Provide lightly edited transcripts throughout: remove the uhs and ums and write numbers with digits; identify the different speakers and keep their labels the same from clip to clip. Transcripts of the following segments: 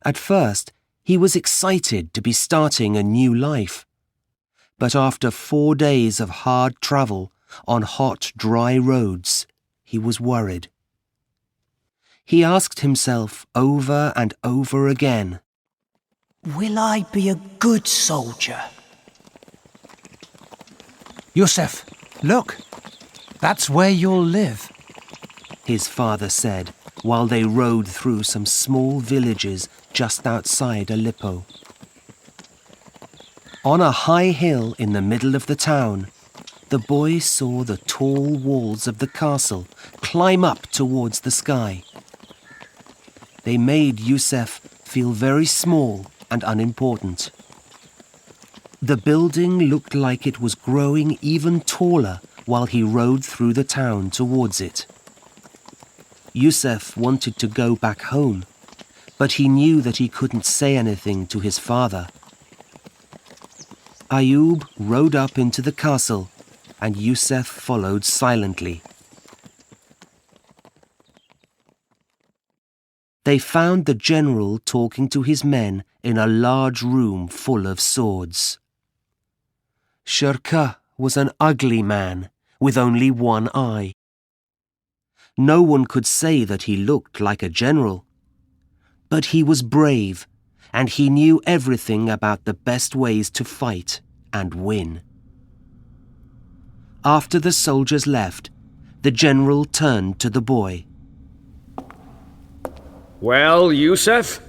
Speaker 1: At first, he was excited to be starting a new life. But after 4 days of hard travel on hot, dry roads, he was worried. He asked himself over and over again,
Speaker 2: "Will I be a good soldier?"
Speaker 3: Yusuf, look, that's where you'll live,
Speaker 1: his father said while they rode through some small villages just outside Aleppo. On a high hill in the middle of the town, the boy saw the tall walls of the castle climb up towards the sky. They made Yusuf feel very small and unimportant. The building looked like it was growing even taller while he rode through the town towards it. Yusuf wanted to go back home, but he knew that he couldn't say anything to his father. Ayub rode up into the castle, and Yusuf followed silently. They found the general talking to his men in a large room full of swords. Shirkuh was an ugly man with only one eye. No one could say that he looked like a general. But he was brave, and he knew everything about the best ways to fight and win. After the soldiers left, the general turned to the boy.
Speaker 4: "Well, Yusuf,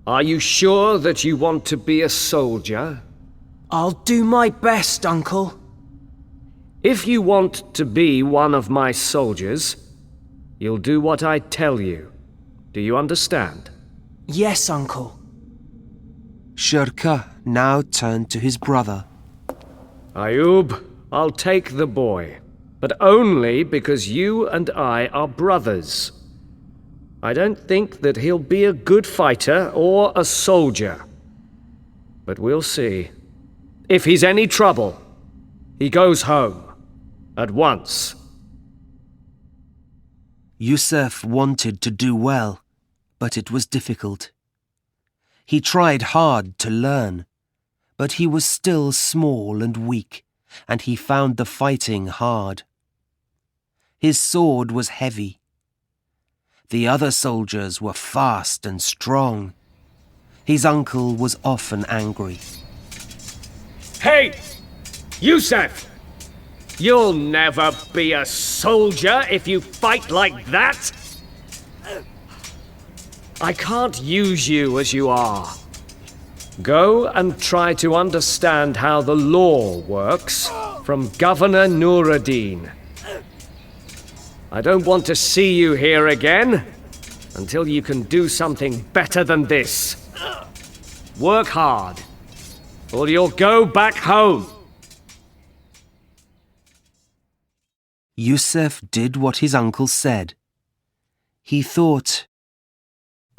Speaker 4: are you sure that you want to be a soldier?"
Speaker 2: "I'll do my best, Uncle."
Speaker 4: "If you want to be one of my soldiers, you'll do what I tell you. Do you understand?"
Speaker 2: "Yes, Uncle."
Speaker 1: Shirkuh now turned to his brother.
Speaker 4: "Ayub, I'll take the boy, but only because you and I are brothers. I don't think that he'll be a good fighter or a soldier. But we'll see. If he's any trouble, he goes home. At once."
Speaker 1: Yusuf wanted to do well, but it was difficult. He tried hard to learn, but he was still small and weak, and he found the fighting hard. His sword was heavy. The other soldiers were fast and strong. His uncle was often angry.
Speaker 4: "Hey, Yusuf! You'll never be a soldier if you fight like that! I can't use you as you are. Go and try to understand how the law works from Governor Nuruddin. I don't want to see you here again until you can do something better than this. Work hard, or you'll go back home."
Speaker 1: Yusuf did what his uncle said. He thought,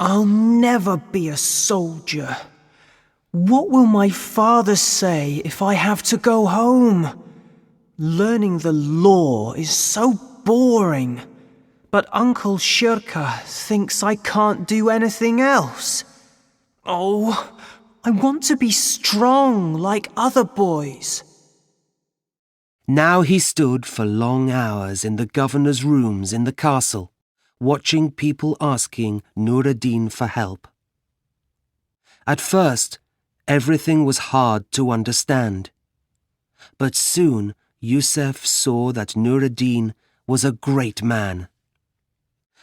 Speaker 2: "I'll never be a soldier. What will my father say if I have to go home? Learning the law is so boring. But Uncle Shirkuh thinks I can't do anything else. Oh, I want to be strong like other boys."
Speaker 1: Now he stood for long hours in the governor's rooms in the castle, watching people asking Nuruddin for help. At first, everything was hard to understand. But soon Yusuf saw that Nuruddin was a great man.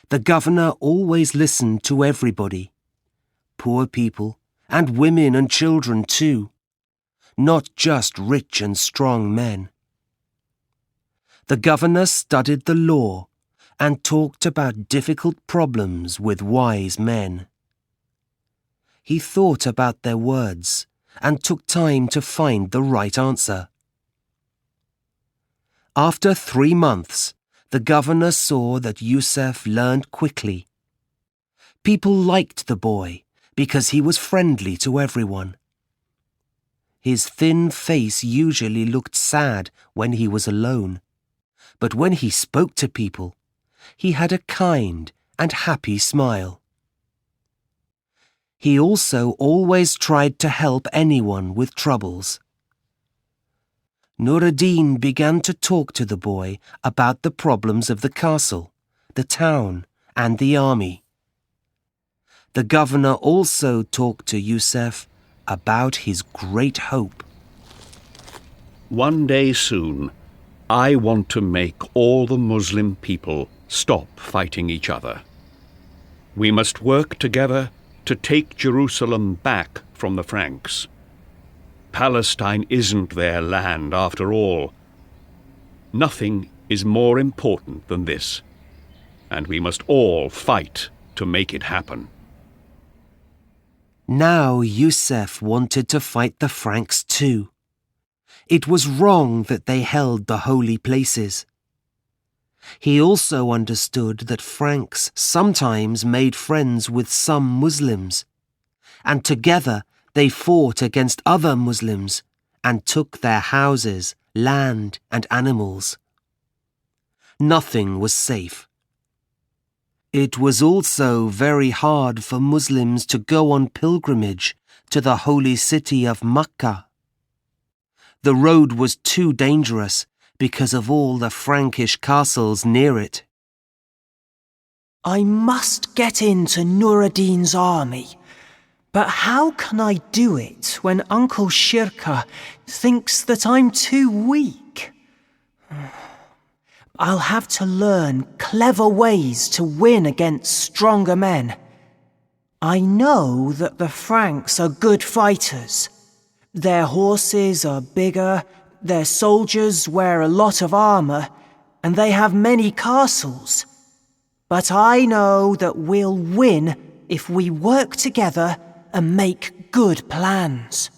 Speaker 1: The governor always listened to everybody, poor people and women and children too, not just rich and strong men. The governor studied the law and talked about difficult problems with wise men. He thought about their words and took time to find the right answer. After 3 months, the governor saw that Yusuf learned quickly. People liked the boy because he was friendly to everyone. His thin face usually looked sad when he was alone, but when he spoke to people, he had a kind and happy smile. He also always tried to help anyone with troubles. Nur ad-Din began to talk to the boy about the problems of the castle, the town, and the army. The governor also talked to Yusuf about his great hope.
Speaker 5: One day soon, I want to make all the Muslim people stop fighting each other. We must work together to take Jerusalem back from the Franks. Palestine isn't their land after all. Nothing is more important than this, and we must all fight to make it happen.
Speaker 1: Now Yusuf wanted to fight the Franks too. It was wrong that they held the holy places. He also understood that Franks sometimes made friends with some Muslims, and together they fought against other Muslims and took their houses, land, and animals. Nothing was safe. It was also very hard for Muslims to go on pilgrimage to the holy city of Mecca. The road was too dangerous because of all the Frankish castles near it.
Speaker 2: I must get into Nur ad-Din's army. But how can I do it when Uncle Shirka thinks that I'm too weak? I'll have to learn clever ways to win against stronger men. I know that the Franks are good fighters. Their horses are bigger, their soldiers wear a lot of armour, and they have many castles. But I know that we'll win if we work together and make good plans.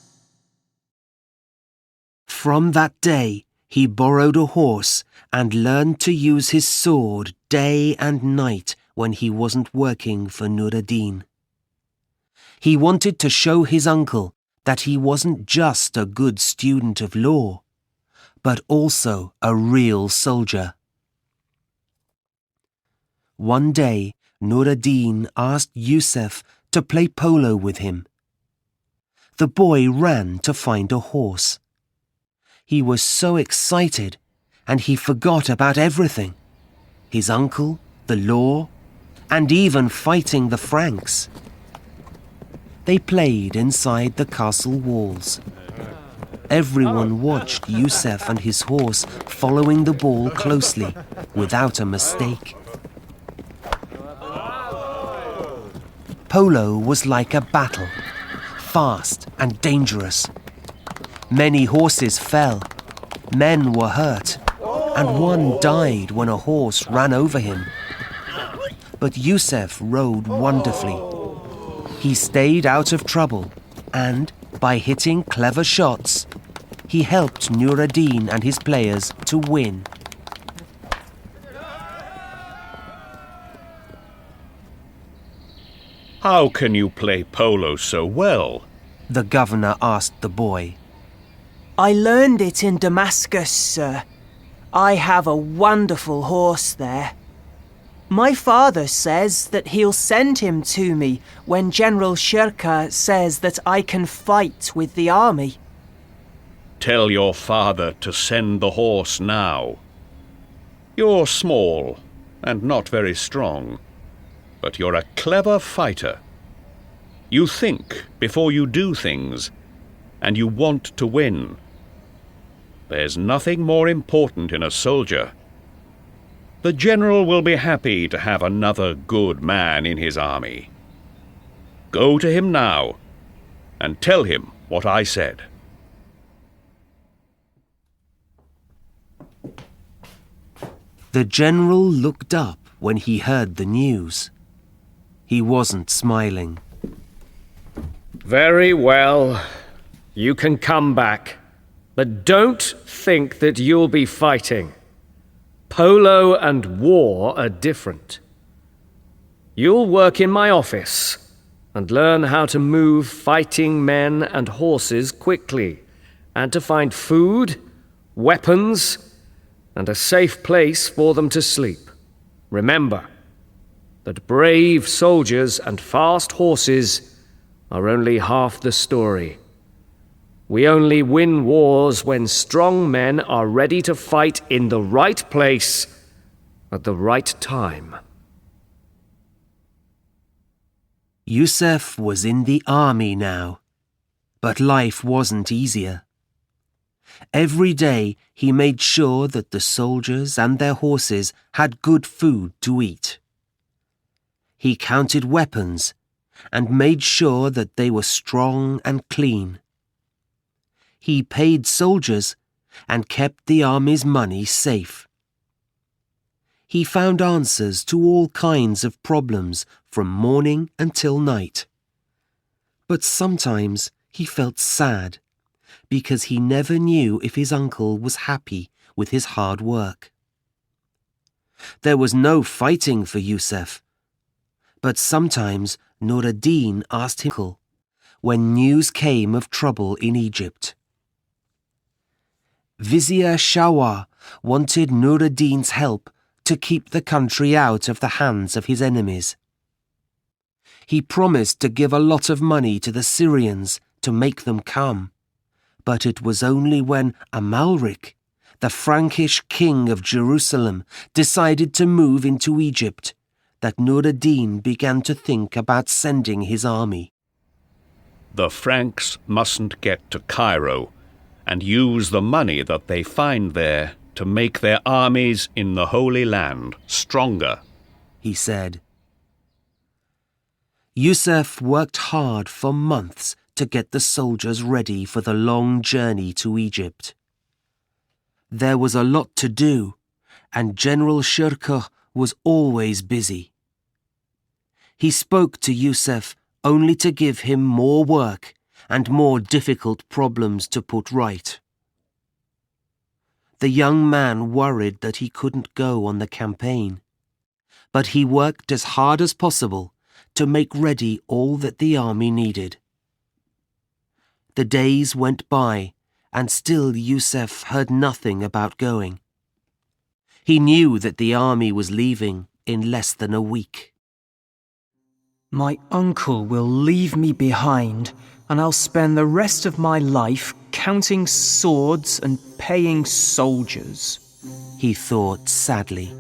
Speaker 1: From that day, he borrowed a horse and learned to use his sword day and night when he wasn't working for Nur ad-Din. He wanted to show his uncle that he wasn't just a good student of law, but also a real soldier. One day, Nur ad-Din asked Yusuf to play polo with him. The boy ran to find a horse. He was so excited, and he forgot about everything: his uncle, the law, and even fighting the Franks. They played inside the castle walls. Everyone watched Yusuf and his horse following the ball closely, without a mistake. Polo was like a battle, fast and dangerous. Many horses fell, men were hurt, and one died when a horse ran over him. But Yusuf rode wonderfully. He stayed out of trouble, and by hitting clever shots, he helped Nur ad-Din and his players to win.
Speaker 5: How can you play polo so well?
Speaker 1: The governor asked the boy.
Speaker 2: I learned it in Damascus, sir. I have a wonderful horse there. My father says that he'll send him to me when General Shirka says that I can fight with the army.
Speaker 5: Tell your father to send the horse now. You're small and not very strong, but you're a clever fighter. You think before you do things, and you want to win. There's nothing more important in a soldier. The general will be happy to have another good man in his army. Go to him now and tell him what I said.
Speaker 1: The general looked up when he heard the news. He wasn't smiling.
Speaker 4: Very well. You can come back. But don't think that you'll be fighting. Polo and war are different. You'll work in my office and learn how to move fighting men and horses quickly, and to find food, weapons, and a safe place for them to sleep. Remember that brave soldiers and fast horses are only half the story. We only win wars when strong men are ready to fight in the right place at the right time.
Speaker 1: Yusuf was in the army now, but life wasn't easier. Every day he made sure that the soldiers and their horses had good food to eat. He counted weapons and made sure that they were strong and clean. He paid soldiers and kept the army's money safe. He found answers to all kinds of problems from morning until night. But sometimes he felt sad because he never knew if his uncle was happy with his hard work. There was no fighting for Yusuf, but sometimes Nur ad-Din asked him when news came of trouble in Egypt. Vizier Shawar wanted Nur ad-Din's help to keep the country out of the hands of his enemies. He promised to give a lot of money to the Syrians to make them come, but it was only when Amalric, the Frankish king of Jerusalem, decided to move into Egypt that Nur ad-Din began to think about sending his army.
Speaker 5: The Franks mustn't get to Cairo and use the money that they find there to make their armies in the Holy Land stronger,
Speaker 1: he said. Yusuf worked hard for months to get the soldiers ready for the long journey to Egypt. There was a lot to do, and General Shirkuh was always busy. He spoke to Yusuf only to give him more work and more difficult problems to put right. The young man worried that he couldn't go on the campaign, but he worked as hard as possible to make ready all that the army needed. The days went by, and still Yusuf heard nothing about going. He knew that the army was leaving in less than a week.
Speaker 2: My uncle will leave me behind, and I'll spend the rest of my life counting swords and paying soldiers,
Speaker 1: he thought sadly.